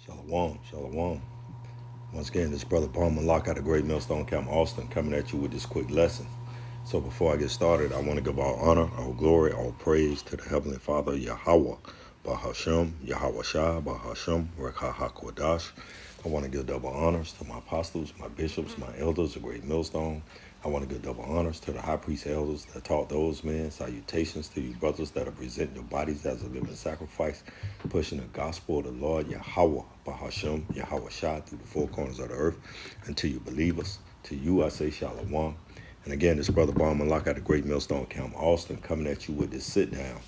Shalom, shalom. Once again, this brother Palmer Locke out of Great Millstone Camp, Austin, coming at you with this quick lesson. So before I get started, I want to give all honor, all glory, all praise to the Heavenly Father, Yahweh, Bahashem, Yahweh Shai, Bahashem, Rekha HaKodash. I want to give double honors to my apostles, my bishops, my elders of Great Millstone. I want to give double honors to the high priest elders that taught those men. Salutations to you brothers that are presenting your bodies as a living sacrifice, pushing the gospel of the Lord Yahweh, Bahashem, Yahweh Shai through the four corners of the earth. And to you believers, to you I say shalom. And again, this brother Barman Locke out of Great Millstone Camp, Austin, coming at you with this sit down.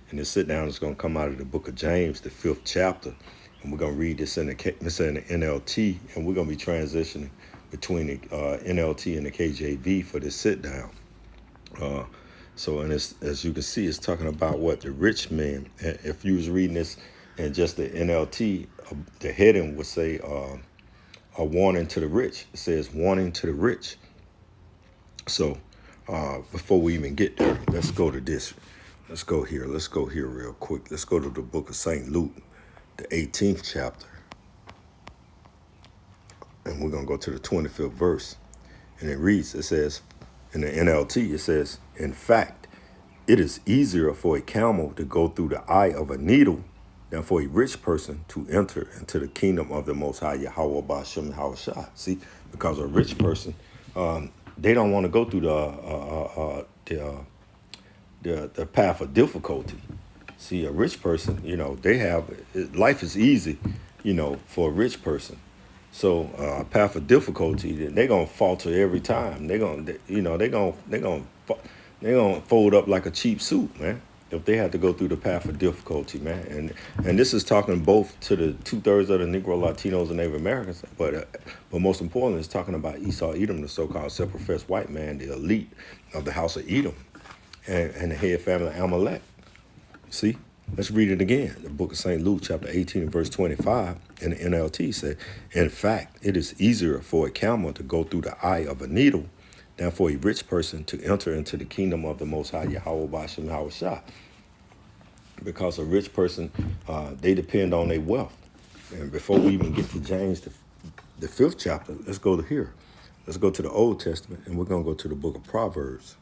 And this sit down is going to come out of the book of James, the 5th chapter. And we're going to read this in the NLT, and we're going to be transitioning between the NLT and the KJV for this sit down. As you can see, it's talking about what the rich man. If you was reading this in just the NLT, the heading would say a warning to the rich. It says warning to the rich. So before we even get there, let's go to this. Let's go here real quick. Let's go to the book of St. Luke, the 18th chapter. And we're going to go to the 25th verse. And it reads, it says, in the NLT, it says, in fact, it is easier for a camel to go through the eye of a needle than for a rich person to enter into the kingdom of the Most High Yahweh Ba'ashem Yahweh. See, because a rich person, they don't want to go through the path of difficulty. See, a rich person, they have, life is easy, for a rich person. So a path of difficulty, they're gonna falter every time. They're gonna fold up like a cheap suit, man. If they have to go through the path of difficulty, man, and this is talking both to the 2/3 of the Negro, Latinos, and Native Americans, but most importantly, it's talking about Esau, Edom, the so-called self-professed white man, the elite of the house of Edom, and the head family Amalek. See. Let's read it again. The book of St. Luke, chapter 18, verse 25, in the NLT said, in fact, it is easier for a camel to go through the eye of a needle than for a rich person to enter into the kingdom of the Most High Yahweh Ba'ashem Yahweh Shai. Because a rich person, they depend on their wealth. And before we even get to James, the 5th chapter, let's go to here. Let's go to the Old Testament, and we're going to go to the book of Proverbs.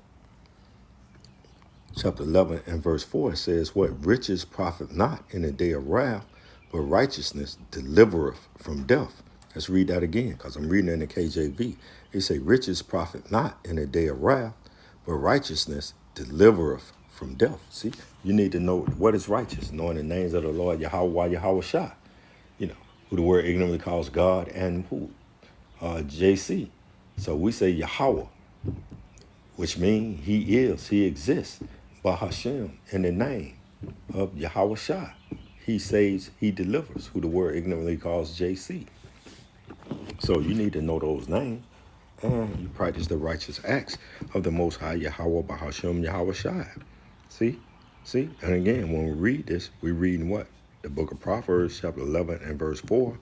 Chapter 11 and verse 4 says, what riches profit not in the day of wrath, but righteousness delivereth from death. Let's read that again, because I'm reading in the KJV. It say, riches profit not in the day of wrath, but righteousness delivereth from death. See, you need to know what is righteous, knowing the names of the Lord Yahweh Yahweh Shai, who the word ignorantly calls God, and who? JC. So we say Yahweh, which means he exists. Bahashem, in the name of Yahweh Shai. He saves, he delivers, who the word ignorantly calls JC. So you need to know those names, and you practice the righteous acts of the Most High Yahweh Bahashem Yahweh Shai. See? And again, when we read this, we read in what? The book of Proverbs, chapter 11 and verse 4.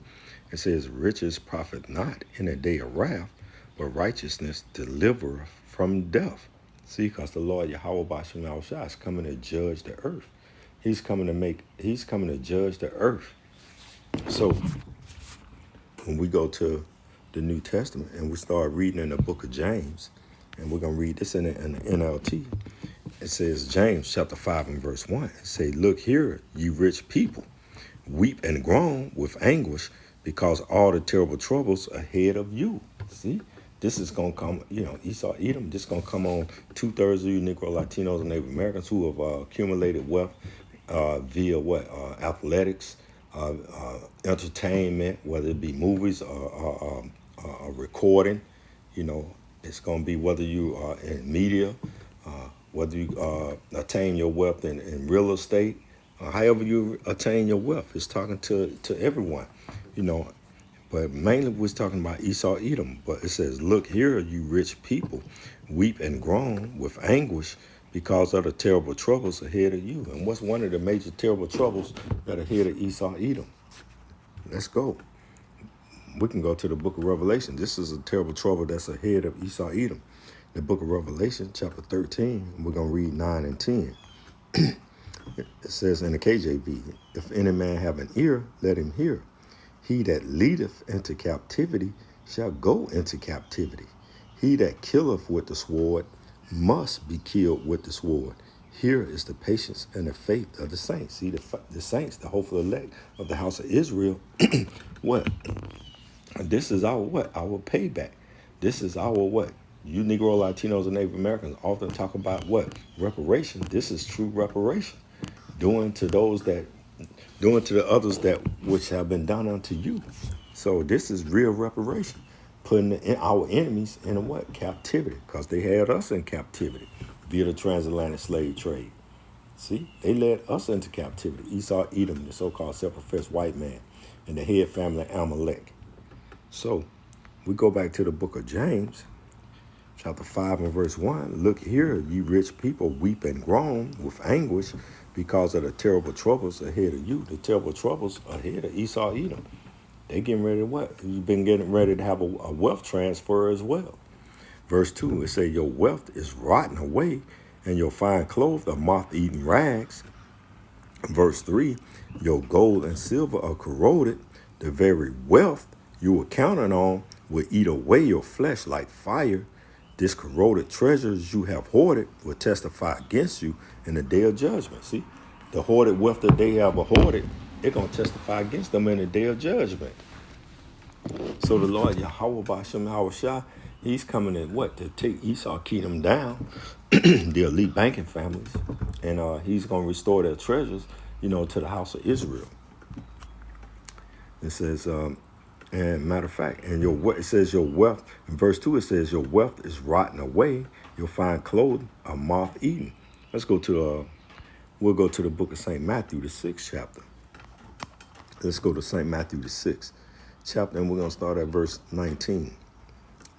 It says, riches profit not in the day of wrath, but righteousness delivereth from death. See, because the Lord Yahweh Ba'ashem Yahweh Shai is coming to judge the earth. He's coming to judge the earth. So when we go to the New Testament and we start reading in the book of James, and we're going to read this in the NLT, it says, James chapter 5 and verse 1, it say, look here, you rich people, weep and groan with anguish because all the terrible troubles ahead of you. See? This is going to come, Esau, Edom, this is going to come on 2/3 of you Negro, Latinos, and Native Americans who have accumulated wealth via athletics, entertainment, whether it be movies or recording. It's going to be whether you are in media, whether you attain your wealth in real estate, however you attain your wealth. It's talking to everyone, But mainly we're talking about Esau, Edom. But it says, look here, you rich people, weep and groan with anguish because of the terrible troubles ahead of you. And what's one of the major terrible troubles that are ahead of Esau, Edom? Let's go. We can go to the book of Revelation. This is a terrible trouble that's ahead of Esau, Edom. The book of Revelation, chapter 13, we're going to read 9 and 10. It says in the KJV, if any man have an ear, let him hear. He that leadeth into captivity shall go into captivity. He that killeth with the sword must be killed with the sword. Here is the patience and the faith of the saints. See, the saints, the hopeful elect of the house of Israel, what? This is our what? Our payback. This is our what? You Negro, Latinos, and Native Americans often talk about what? Reparation. This is true reparation. Doing to the others that which have been done unto you. So this is real reparation. Putting our enemies in a what? Captivity. Because they had us in captivity via the transatlantic slave trade. See, they led us into captivity. Esau, Edom, the so-called self-professed white man, and the head family Amalek. So we go back to the book of James, chapter 5 and verse 1. Look here, you rich people, weep and groan with anguish because of the terrible troubles ahead of you. The terrible troubles ahead of Esau, Edom. They getting ready to what? You've been getting ready to have a wealth transfer as well. Verse 2, it says, your wealth is rotten away, and your fine clothes are moth-eaten rags. Verse 3, your gold and silver are corroded. The very wealth you were counting on will eat away your flesh like fire. This corroded treasures you have hoarded will testify against you in the day of judgment. See, the hoarded wealth that they have hoarded, they're going to testify against them in the day of judgment. So the Lord Yahweh B'Shem Yahushua, he's coming in what? To take Esau, keep them down, the elite banking families, and he's going to restore their treasures, to the house of Israel. It says, and matter of fact, and it says your wealth, in verse 2, it says your wealth is rotten away, your fine clothing are moth-eaten. Let's go to, we'll go to the book of St. Matthew, the 6th chapter. Let's go to St. Matthew, the 6th chapter, and we're going to start at verse 19.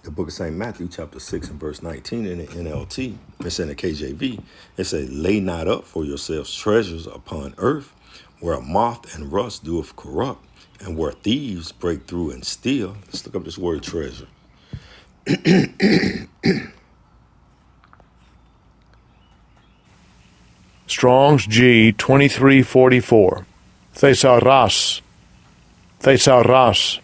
The book of St. Matthew, chapter 6 and verse 19 in the NLT, it's in the KJV, it says, lay not up for yourselves treasures upon earth, where a moth and rust doeth corrupt, and where thieves break through and steal. Let's look up this word treasure. Strong's G 2344. Thesaurus. Thesaurus.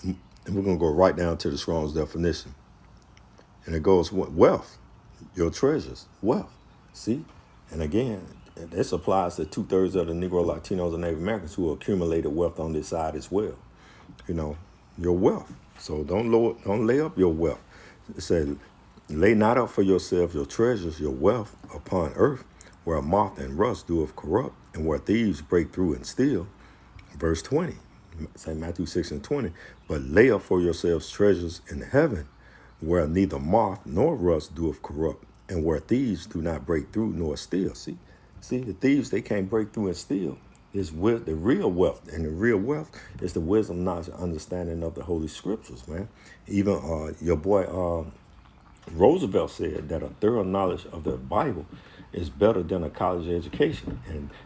And we're going to go right down to the Strong's definition. And it goes, wealth, your treasures, wealth. See? And again, this applies to 2/3 of the Negro, Latinos, and Native Americans who accumulated wealth on this side as well. Your wealth. So don't lay up your wealth. It said, lay not up for yourself your treasures, your wealth upon earth, where a moth and rust doeth corrupt, and where thieves break through and steal. Verse 20, St. Matthew 6 and 20, but lay up for yourselves treasures in heaven, where neither moth nor rust doeth corrupt, and where thieves do not break through nor steal. See, the thieves, they can't break through and steal. It's the real wealth, and the real wealth is the wisdom, knowledge, and understanding of the Holy Scriptures, man. Even your boy Roosevelt said that a thorough knowledge of the Bible is better than a college education.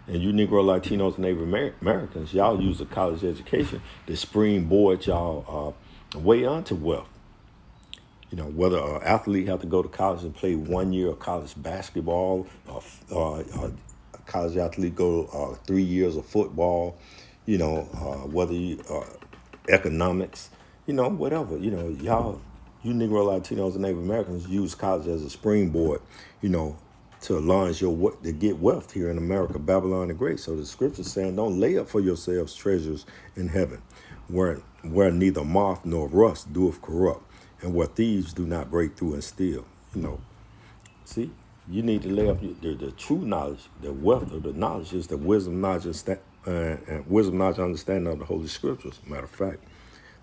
And you Negro, Latinos, and Native Americans, y'all use a college education to springboard y'all way onto wealth. Whether an athlete have to go to college and play 1 year of college basketball, or a college athlete go 3 years of football, whether you economics, whatever, y'all, you Negro, Latinos, and Native Americans use college as a springboard, to launch to get wealth here in America, Babylon the Great. So the scripture's saying, don't lay up for yourselves treasures in heaven, where neither moth nor rust doeth corrupt, and where thieves do not break through and steal. See, you need to lay up the true knowledge. The wealth of the knowledge is the wisdom, knowledge, and wisdom, knowledge, understanding of the Holy Scriptures. Matter of fact,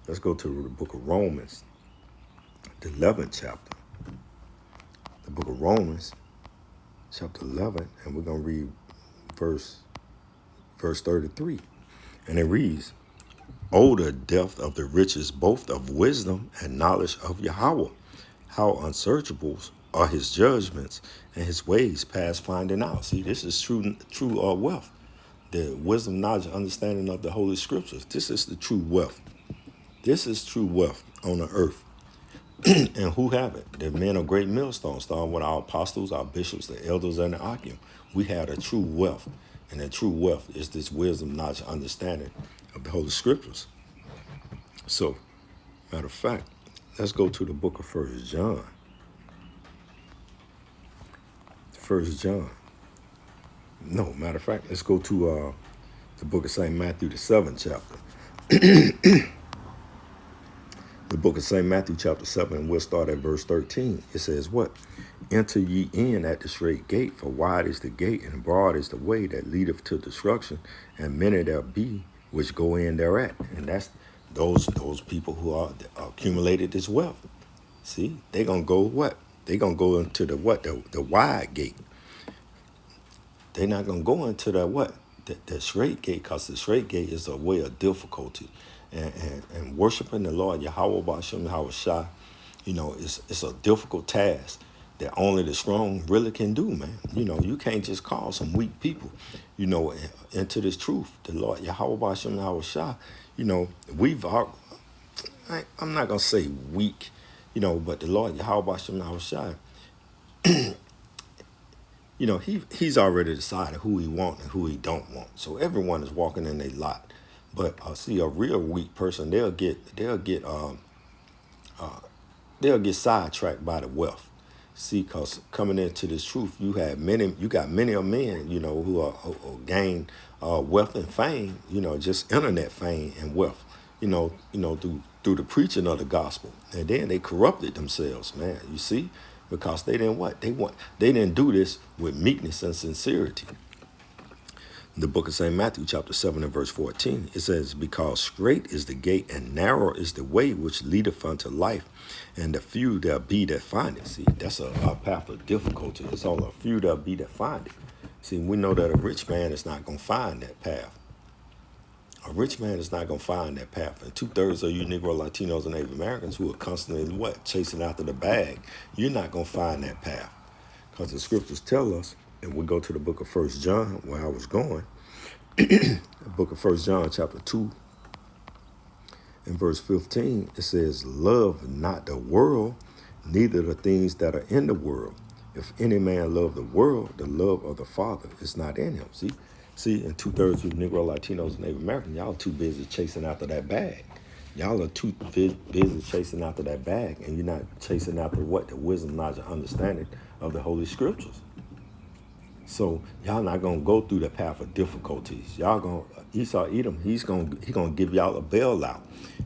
let's go to the book of Romans, the 11th chapter. The book of Romans, chapter 11, and we're going to read verse 33. And it reads, oh, the depth of the riches both of wisdom and knowledge of Yahweh, how unsearchable are his judgments and his ways past finding out. See, this is true wealth. The wisdom, knowledge, and understanding of the Holy Scriptures. This is the true wealth. This is true wealth on the earth. And who have it? The men of great millstones, starting with our apostles, our bishops, the elders, and the archim. We have a true wealth. And the true wealth is this wisdom, knowledge, understanding of the Holy Scriptures. So, matter of fact, let's go to the book of First John. First John. No, matter of fact, let's go to the book of St. Matthew, the 7th chapter. The book of St. Matthew, chapter 7, and we'll start at verse 13. It says, what? Enter ye in at the straight gate, for wide is the gate, and broad is the way that leadeth to destruction, and many there be which go in thereat. And that's those people who are accumulated this wealth. See, they're going to go what? They're going to go into the what? The wide gate. They're not going to go into the what? The straight gate, because the straight gate is a way of difficulty. And worshiping the Lord, Yahweh B'Shem Yahweh Shai, it's a difficult task that only the strong really can do, man. You can't just call some weak people, into this truth. The Lord, Yahweh B'Shem Yahweh Shai, I'm not going to say weak, but the Lord, Yahweh B'Shem Yahweh Shai, he's already decided who he want and who he don't want. So everyone is walking in their lot. But see, a real weak person, they'll get sidetracked by the wealth. See, because coming into this truth, you got many of men, who gain wealth and fame, just internet fame and wealth, through the preaching of the gospel, and then they corrupted themselves, man. You see, because they didn't they didn't do this with meekness and sincerity. The book of St. Matthew, chapter 7 and verse 14, it says, because strait is the gate and narrow is the way which leadeth unto life, and the few there be that find it. See, that's a path of difficulty. It's only a few there be that find it. See, we know that a rich man is not going to find that path. A rich man is not going to find that path. And 2/3 of you Negro, Latinos, and Native Americans who are constantly, chasing after the bag, you're not going to find that path. Because the scriptures tell us, and we go to the book of First John, where I was going, the book of First John, chapter 2, and verse 15, it says, love not the world, neither the things that are in the world. If any man love the world, the love of the Father is not in him. See, and 2/3 of you Negro, Latinos, and Native Americans, y'all too busy chasing after that bag. Y'all are too busy chasing after that bag, and you're not chasing after what? The wisdom, knowledge, and understanding of the Holy Scriptures. So y'all not gonna go through the path of difficulties. Y'all gonna Esau Edom. He's gonna give y'all a bailout.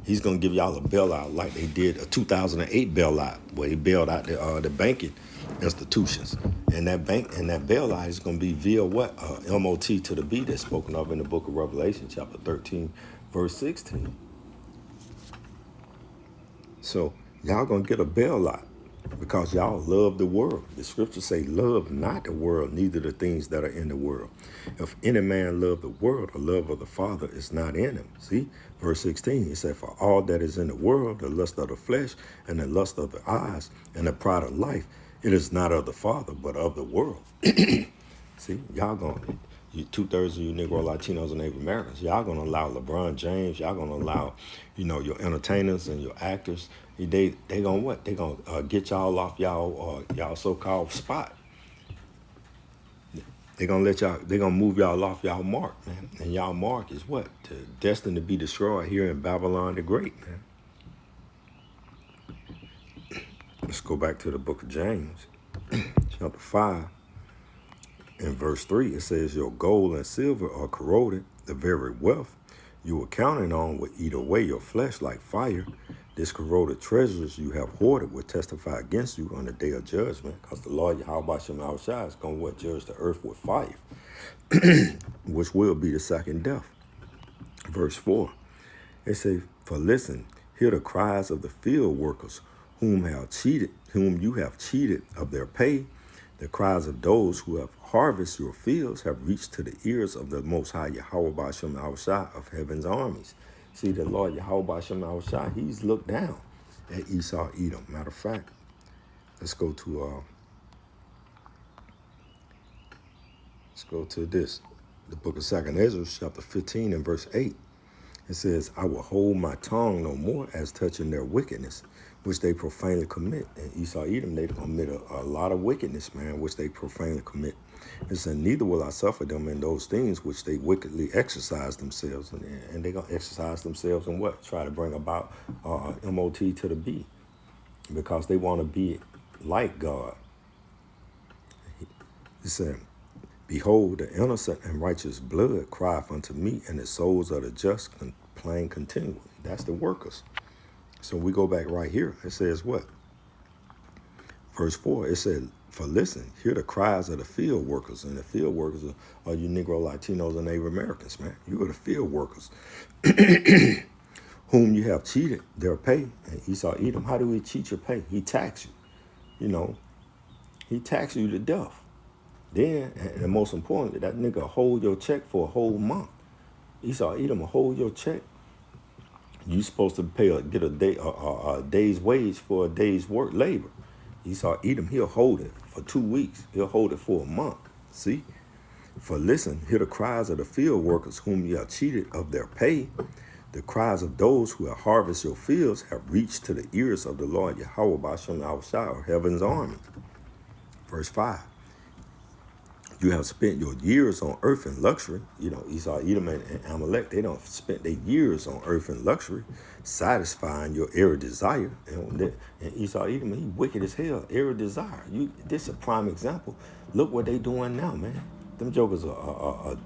He's gonna give y'all a bailout like they did a 2008 bailout, where he bailed out the banking institutions. And that bailout is gonna be via what? MOT to the B that's spoken of in the book of Revelation, chapter 13, verse 16. So y'all gonna get a bailout because y'all love the world. The scriptures say, love not the world, neither the things that are in the world. If any man love the world, the love of the Father is not in him. See, verse 16, he said, for all that is in the world, the lust of the flesh and the lust of the eyes and the pride of life, it is not of the Father, but of the world. See, y'all gonna, 2/3 of you Negro, Latinos, and Native Americans, y'all gonna allow LeBron James, y'all gonna allow, your entertainers and your actors, they gonna what? They gonna get y'all off y'all so-called spot. They gonna move y'all off y'all mark, man. And y'all mark is what? Destined to be destroyed here in Babylon the Great, man. Let's go back to the book of James, chapter 5. In verse 3, it says, your gold and silver are corroded, the very wealth you were counting on will eat away your flesh like fire. This corroded treasures you have hoarded will testify against you on the day of judgment, because the Lord Yahweh B'Shem Yahweh Shai is going to judge the earth with fire, which will be the second death. Verse 4, it says, for listen, hear the cries of the field workers, whom you have cheated of their pay. The cries of those who have harvested your fields have reached to the ears of the Most High Yahweh B'Shem Yahweh Shai of heaven's armies. See, the Lord Yahweh B'Shem Yahweh Shai, he's looked down at Esau Edom. Matter of fact, let's go to this, the book of 2nd Ezra, chapter 15 and verse 8. It says, I will hold my tongue no more as touching their wickedness, which they profanely commit. And Esau Edom, they commit a lot of wickedness, man, which they profanely commit. It said, neither will I suffer them in those things which they wickedly exercise themselves. And they're going to exercise themselves in what? Try to bring about MOT to the B. Because they want to be like God. It said, behold, the innocent and righteous blood crieth unto me, and the souls of the just complain continually. That's the workers. So we go back right here. It says what? Verse 4, it said, for listen, hear the cries of the field workers. And the field workers are you Negro, Latinos, and Native Americans, man. You are the field workers. Whom you have cheated their pay. And Esau Edom, how do he cheat your pay? He tax you. You know, he tax you to death. Then, and most importantly, that nigga hold your check for a whole month. Esau Edom will hold your check. You supposed to get a day's wage for a day's work labor. Esau Edom, he'll hold it for 2 weeks. He'll hold it for a month. See? For listen, hear the cries of the field workers whom you have cheated of their pay. The cries of those who have harvested your fields have reached to the ears of the Lord Yahweh Ba'ashem Yahushua, or heaven's army. Verse 5. You have spent your years on earth in luxury. You know, Esau, Edom, and Amalek, they don't spent their years on earth in luxury, satisfying your every desire. And Esau, Edom, he wicked as hell, every desire. This is a prime example. Look what they doing now, man. Them jokers are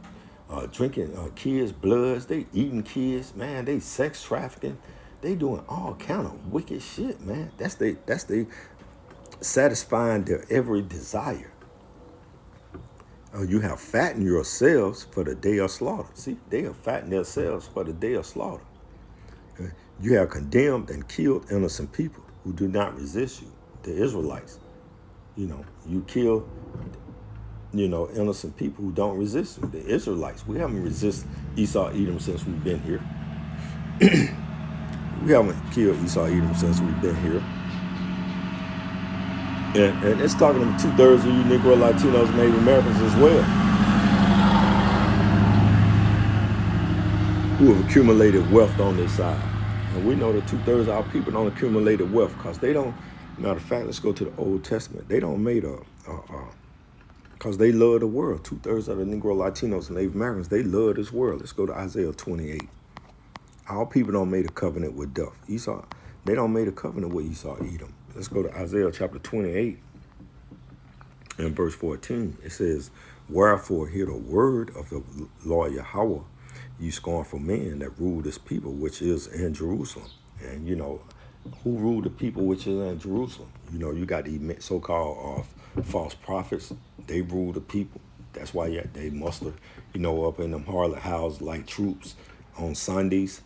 drinking kids' bloods. They eating kids, man. They sex trafficking. They doing all kind of wicked shit, man. That's they satisfying their every desire. You have fattened yourselves for the day of slaughter. See, they have fattened themselves for the day of slaughter. Okay? You have condemned and killed innocent people who do not resist you, the Israelites. You know, you kill, innocent people who don't resist you, the Israelites. We haven't resisted Esau, Edom since we've been here. We haven't killed Esau, Edom since we've been here. And it's talking to 2/3 of you Negro, Latinos, and Native Americans as well, who have accumulated wealth on this side. And we know that 2/3 of our people don't accumulate wealth because they don't, matter of fact, let's go to the Old Testament. They don't made because they love the world. 2/3 of the Negro, Latinos, and Native Americans, they love this world. Let's go to Isaiah 28. Our people don't make a covenant with death. Esau, they don't make a covenant with Esau, Edom. Let's go to Isaiah chapter 28 and verse 14. It says, wherefore hear the word of the Lord Yahweh, you scornful men that rule this people which is in Jerusalem. And who rule the people which is in Jerusalem? You got the so-called false prophets. They rule the people. That's why they muster, up in them harlot houses like troops on Sundays.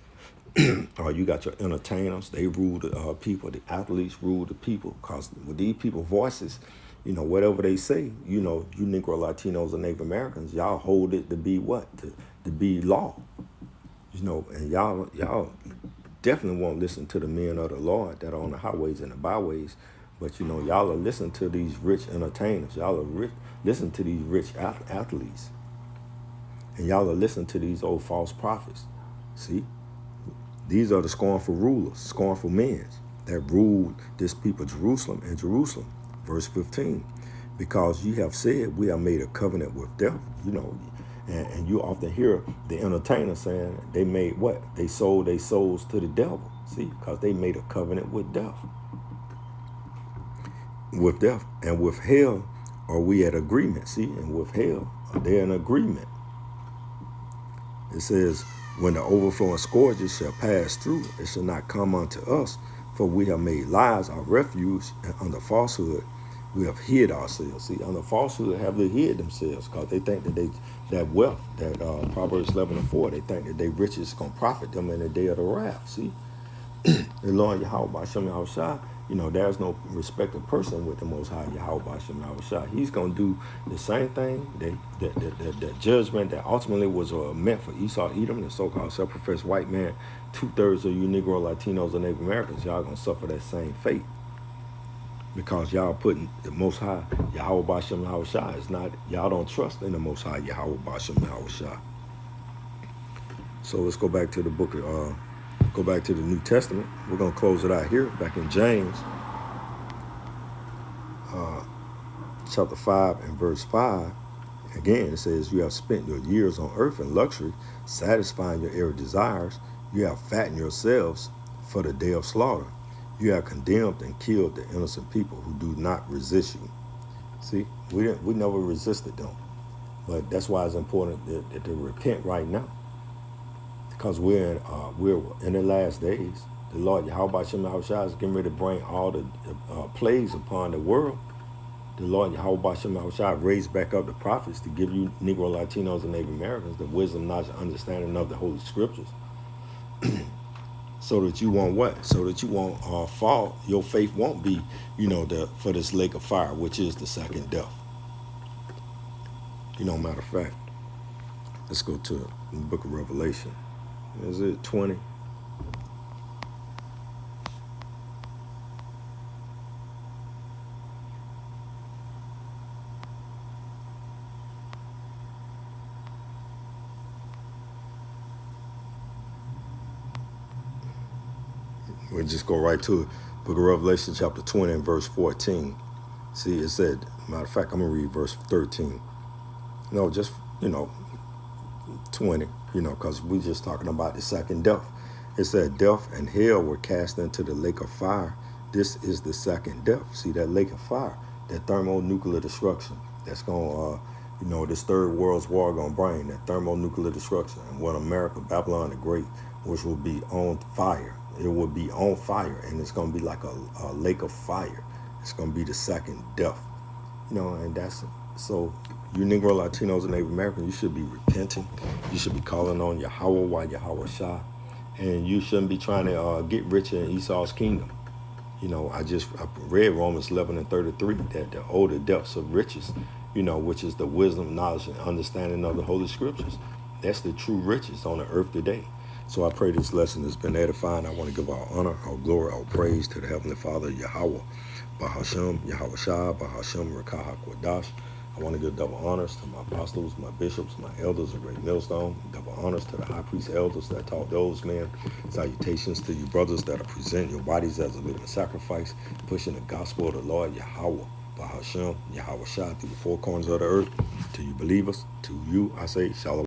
You got your entertainers, they rule the people. The athletes rule the people. Because with these people's voices, whatever they say, you Negro, Latinos, and Native Americans, y'all hold it to be what? To be law. And y'all definitely won't listen to the men of the Lord that are on the highways and the byways. But, y'all are listening to these rich entertainers. Y'all are listen to these rich athletes. And y'all are listening to these old false prophets. See? These are the scornful rulers, scornful men that ruled this people, Jerusalem and Jerusalem. Verse 15, because you have said we have made a covenant with death, and you often hear the entertainer saying they made what? They sold their souls to the devil, see, because they made a covenant with death. With death and with hell are we at agreement, see, and with hell they're in agreement. It says, when the overflowing scourges shall pass through, it shall not come unto us, for we have made lies our refuge, and under falsehood we have hid ourselves. See, under falsehood have they hid themselves, because they think that wealth, that Proverbs 11:4, they think that their riches is going to profit them in the day of the wrath. See, the Lord Yahweh Ba'ashem Yahushua, there's no respected person with the Most High Yahweh Ba'ashem Yahushua. He's going to do the same thing, that judgment that ultimately was meant for Esau, Edom, the so-called self-professed white man. 2/3 of you Negro, Latinos, and Native Americans, y'all going to suffer that same fate. Because y'all putting the Most High Yahweh Ba'ashem Yahushua is not, y'all don't trust in the Most High Yahweh Ba'ashem Yahushua. So let's go back to the book of, go back to the New Testament. We're going to close it out here, back in James, chapter 5 and verse 5. Again, it says, you have spent your years on earth in luxury, satisfying your every desires. You have fattened yourselves for the day of slaughter. You have condemned and killed the innocent people who do not resist you. See, we never resisted them. But that's why it's important to repent right now. Because we're in the last days. The Lord Yahweh Shem Yahushua is getting ready to bring all the plagues upon the world. The Lord Yahweh Shem Yahushua raised back up the prophets to give you Negro, Latinos, and Native Americans the wisdom, knowledge, and understanding of the Holy Scriptures. So that you won't what? So that you won't fall. Your faith won't be, for this lake of fire, which is the second death. Matter of fact, let's go to the book of Revelation. Is it 20? We'll just go right to it. Book of Revelation, chapter 20 and verse 14. See, it said, matter of fact, I'm going to read verse 13. No, just, 20, because we're just talking about the second death. It said, death and hell were cast into the lake of fire. This is the second death. See, that lake of fire, that thermonuclear destruction, that's going to, this third world's war going to bring, that thermonuclear destruction. And what America, Babylon the Great, which will be on fire. It will be on fire, and it's going to be like a lake of fire. It's going to be the second death. And that's so you Negro, Latinos, and Native Americans, you should be repenting. You should be calling on Yahweh, Yahweh Shah, and you shouldn't be trying to get rich in Esau's kingdom. I read Romans 11 and 33, that the older depths of riches, which is the wisdom, knowledge, and understanding of the Holy Scriptures. That's the true riches on the earth today. So I pray this lesson has been edifying. I want to give our honor, our glory, our praise to the Heavenly Father, Yahweh, Bahashem, Yahweh Shah, Bahashem, Rekah HaKodash. I want to give double honors to my apostles, my bishops, my elders, a great millstone. Double honors to the high priest elders that taught those men. Salutations to you brothers that are presenting your bodies as a living sacrifice, pushing the gospel of the Lord, Yahweh, Bahashem, Yahweh Shah, through the four corners of the earth. To you believers, to you I say, Shalom.